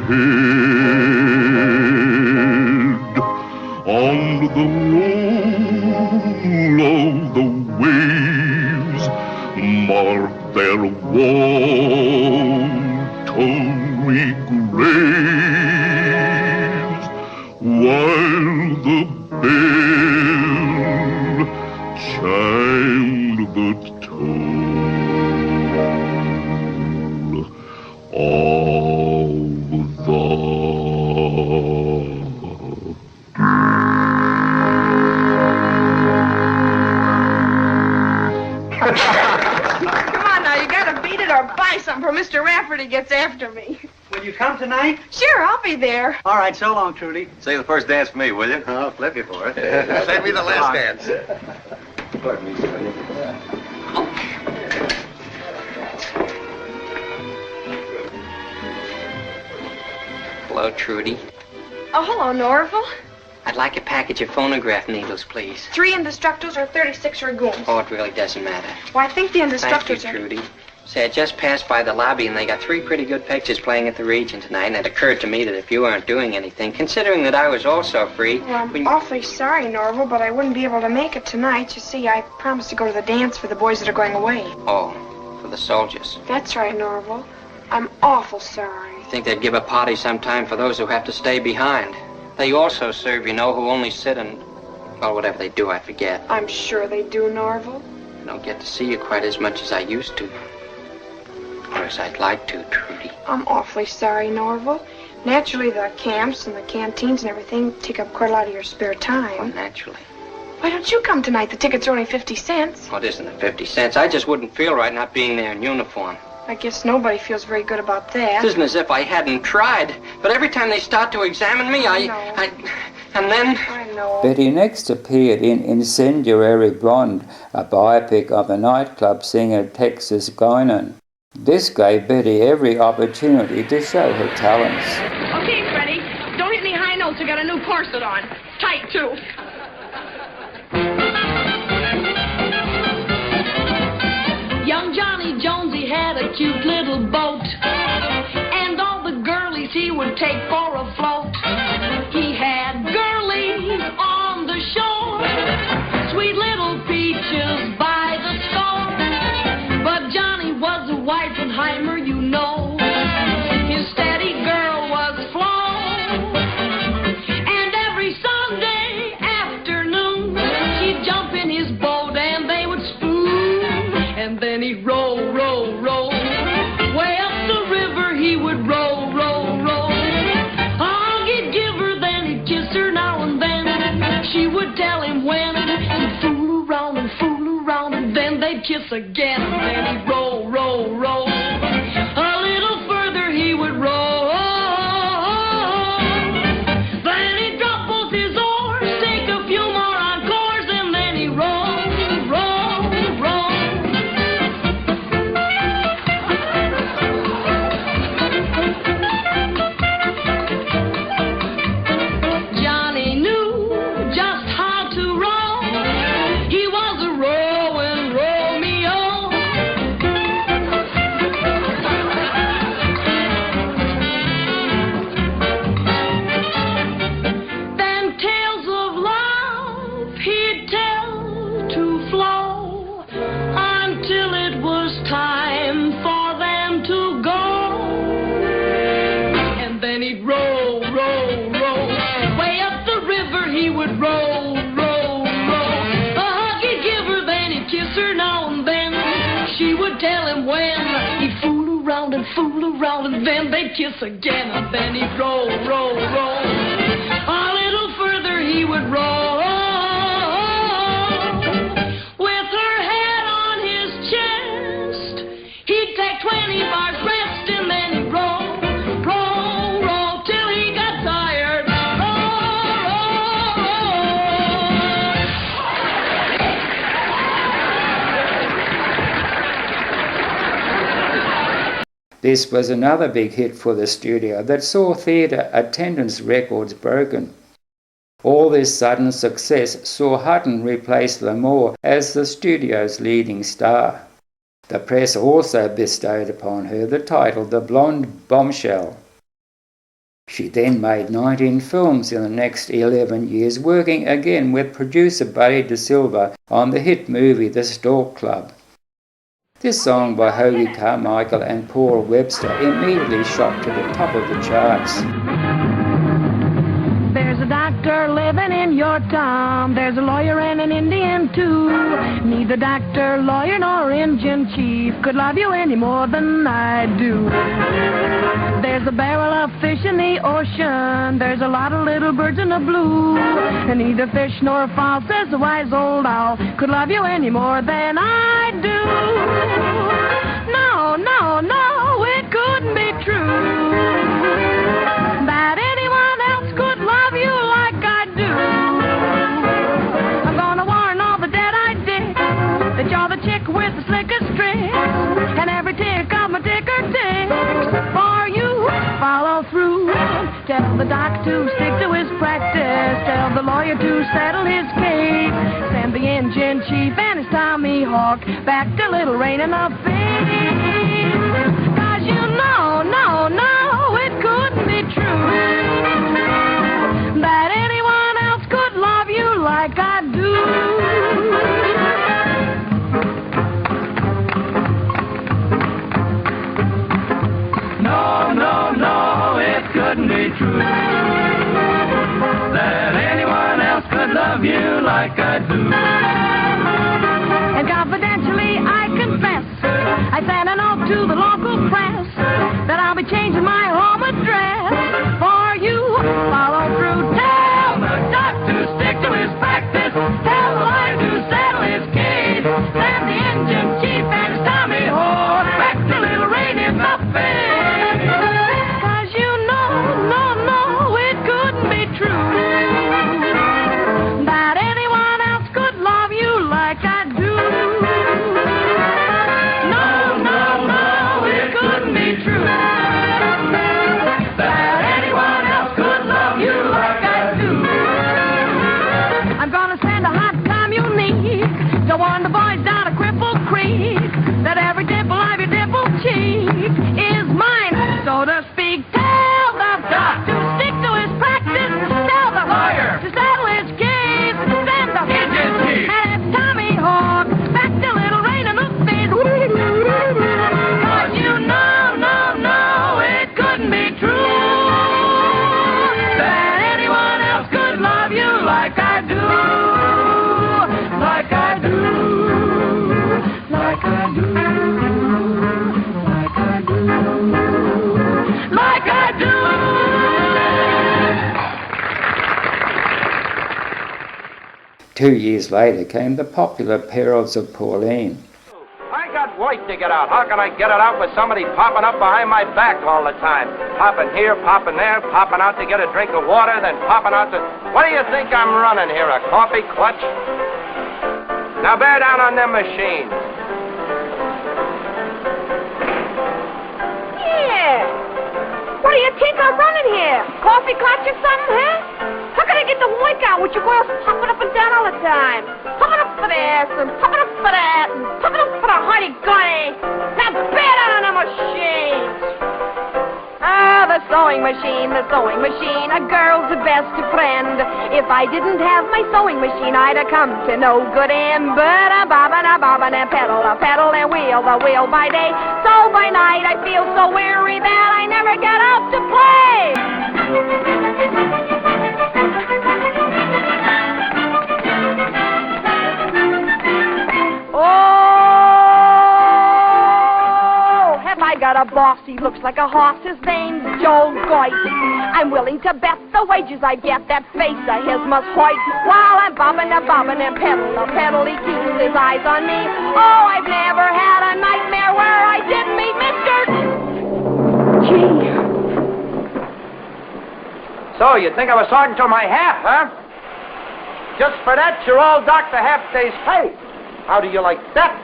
head on the roll of the waves, mark their watery graves, while the bell chimed the toll of the Come on now, you gotta beat it or buy something for Mr. Rafferty gets after me. Will you come tonight? Sure, I'll be there. All right, so long, Trudy. Say the first dance for me, will you? I'll flip you for it. Save me the last dance. Hello, Trudy. Oh, hello, Norval. I'd like a package of phonograph needles, please. 3 Indestructos or 36 Ragoons? Oh, it really doesn't matter. Well, I think the Thank you, Indestructos are... Trudy. Say, I just passed by the lobby and they got 3 pretty good pictures playing at the Regent tonight, and it occurred to me that if you weren't doing anything, considering that I was also free... Well, I'm awfully sorry, Norval, but I wouldn't be able to make it tonight. You see, I promised to go to the dance for the boys that are going away. Oh, for the soldiers. That's right, Norval. I'm awful sorry. I think they'd give a party sometime for those who have to stay behind. They also serve, you know, who only sit and... well, whatever they do, I forget. I'm sure they do, Norval. I don't get to see you quite as much as I used to. Or as I'd like to, Trudy. I'm awfully sorry, Norval. Naturally, the camps and the canteens and everything take up quite a lot of your spare Oh, time. naturally. Why don't you come tonight? The tickets are only 50 cents. What isn't it, 50 cents? I just wouldn't feel right not being there in uniform. I guess nobody feels very good about that. It isn't as if I hadn't tried, but every time they start to examine me, and then... I know. Betty next appeared in Incendiary Blonde, a biopic of the nightclub singer Texas Guinan. This gave Betty every opportunity to show her talents. Okay, Freddie. Don't hit any high notes. I got a new corset on. Tight, too. Young Johnny Jonesy had a cute little boat, and all the girlies he would take for a float. He had girlies on the shore, sweet little peaches by the score. But Johnny was a Weisenheimer, you know. His steady girl was Flo. And every Sunday afternoon, he'd jump in his boat and they would spoon. And then he'd roll, roll, roll. Way up the river he would roll, roll, roll. Oh, he'd give her, then he'd kiss her now and then. She would tell him when. He'd fool around and then they'd kiss again. And then he'd roll, roll, roll. A little further he would roll. Then he'd drop both his oars, take a few more encores, and then he'd roll, roll, roll. Johnny knew just how to roll. He was a rowing Romeo. Then tales of love he'd tell to flow until it was time for them to go. And then he'd roll, roll, roll. Way up the river he would roll, roll, roll. A hug he'd give her, then he'd kiss her now and then. She would tell him when. He'd fool around, and then they'd kiss again. And then he'd roll, roll, roll. A little further he would roll. With her head on his chest, he'd take 20 bars rest, and then he'd roll, roll, roll, till he got tired. Roll, roll, roll. This was another big hit for the studio that saw theatre attendance records broken. All this sudden success saw Hutton replace L'Amour as the studio's leading star. The press also bestowed upon her the title The Blonde Bombshell. She then made 19 films in the next 11 years, working again with producer Buddy DeSilva on the hit movie The Stork Club. This song by Hoagie Carmichael and Paul Webster immediately shot to the top of the charts. There's a doctor living in your town. There's a lawyer and an Indian too. Neither doctor, lawyer, nor Indian chief could love you any more than I do. There's a barrel of fish in the ocean. There's a lot of little birds in the blue. And neither fish nor fowl, says the wise old owl, could love you any more than I do. No, no, no, it couldn't be true that anyone else could love you like I do. I'm gonna warn all the dead-eyed dicks that you're the chick with the slickest tricks, and every tick of my ticker ticks for you. Follow through. Tell the doc to stick to his practice. Tell the lawyer to settle his case. Send the engine chief and his Tommy Hawk back to Little Rain in the Face. 'Cause you know, no, no, it couldn't be true that anyone else could love you like I do. No, no, no, it couldn't be true that anyone else could love you like I do. And confidentially, I confess, I sent a note to the local press that I'll be changing my home address for you. Follow through. Tell the doc to stick to his practice. Tell the lawyer to settle his case. Send the engine chief and his Tommy Hawk back to Little Rain in the Face. 'Cause you know, no, no, it couldn't be true that anyone else could love you like I do. No, no, no, it couldn't be true that anyone else could love you like I do. I'm gonna send a hot communique to warn the boys down at Cripple Creek that every dimple of your dimple cheek is mine, so to speak. Tell the doc to stick to his practice. Tell the lawyer to settle his case. Send the engine chief and Tommy Hawk back to Little Rain in the Face. 'Cause you know, no, no, it couldn't be true that anyone else could love you like I do. Like I do. Like I do. Like I do. Like I do. 2 years later came the popular Perils of Pauline. I got work to get out. How can I get it out with somebody popping up behind my back all the time? Popping here, popping there, popping out to get a drink of water, then popping out to... What do you think I'm running here, a coffee clutch? Now bear down on them machines. Yeah. What do you think I'm running here? Coffee clutch or something, huh? How can I get the work out with you girls popping up and down all the time? Popping up for this and popping up for that and popping up for the huddy-guddy. Now bear down on the machines. Ah, the sewing machine, a girl's best friend. If I didn't have my sewing machine, I'd have come to no good end. But a bobbin' and pedal and wheel the wheel by day. So by night I feel so weary that I never get out to play. I got a boss, he looks like a horse, his name's Joe Goit. I'm willing to bet the wages I get, that face of his must white. While I'm bobbing and pedal, he keeps his eyes on me. Oh, I've never had a nightmare where I didn't meet Mr. G. So, you think I was talking to my hat, huh? Just for that, you're all docked a half day's pay. How do you like that?